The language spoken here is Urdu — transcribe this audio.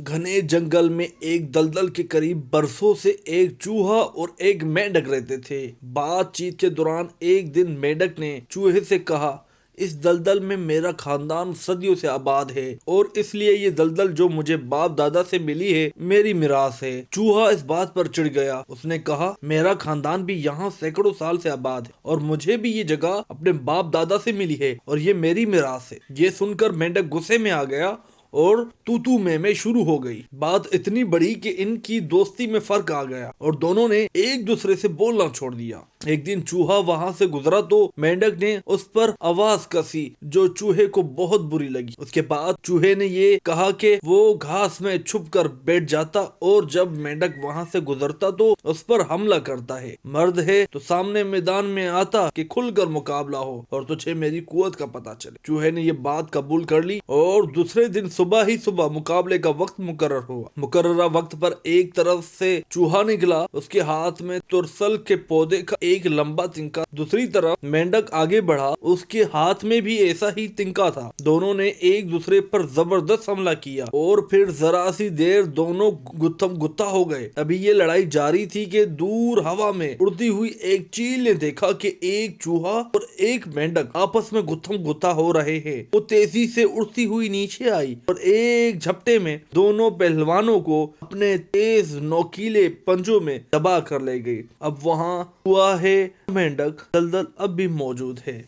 گھنے جنگل میں ایک دلدل کے قریب برسوں سے ایک چوہا اور ایک مینڈک رہتے تھے۔ بات چیت کے دوران ایک دن مینڈک نے چوہے سے کہا، اس دلدل میں میرا خاندان صدیوں سے آباد ہے اور اس لیے یہ دلدل جو مجھے باپ دادا سے ملی ہے میری میراث ہے۔ چوہا اس بات پر چڑھ گیا۔ اس نے کہا، میرا خاندان بھی یہاں سینکڑوں سال سے آباد ہے اور مجھے بھی یہ جگہ اپنے باپ دادا سے ملی ہے اور یہ میری میراث ہے۔ یہ سن کر مینڈک غصے میں آ گیا اور تو میں شروع ہو گئی۔ بات اتنی بڑی کہ ان کی دوستی میں فرق آ گیا اور دونوں نے ایک دوسرے سے بولنا چھوڑ دیا۔ ایک دن چوہا وہاں سے گزرا تو مینڈک نے اس پر آواز کسی جو چوہے کو بہت بری لگی۔ اس کے بعد چوہے نے یہ کہا کہ وہ گھاس میں چھپ کر بیٹھ جاتا اور جب مینڈک وہاں سے گزرتا تو اس پر حملہ کرتا ہے۔ مرد ہے تو سامنے میدان میں آتا کہ کھل کر مقابلہ ہو اور تجھے میری قوت کا پتہ چلے۔ چوہے نے یہ بات قبول کر لی اور دوسرے دن صبح ہی صبح مقابلے کا وقت مقرر ہوا۔ مقررہ وقت پر ایک طرف سے چوہا نکلا، اس کے ہاتھ میں ترسل کے پودے کا ایک لمبا تنکا، دوسری طرف مینڈک آگے بڑھا، اس کے ہاتھ میں بھی ایسا ہی تنکا تھا۔ دونوں نے ایک دوسرے پر زبردست حملہ کیا اور پھر ذرا سی دیر دونوں گتھم گتھا ہو گئے۔ ابھی یہ لڑائی جاری تھی کہ دور ہوا میں اڑتی ہوئی ایک چیل نے دیکھا کہ ایک چوہا اور ایک مینڈک آپس میں گتھم گتھا ہو رہے ہیں۔ وہ تیزی سے اڑتی ہوئی نیچے آئی اور ایک جھپٹے میں دونوں پہلوانوں کو اپنے تیز نوکیلے پنجوں میں دبا کر لے گئی۔ اب وہاں چوہا ہے، مینڈک دلدل اب بھی موجود ہے۔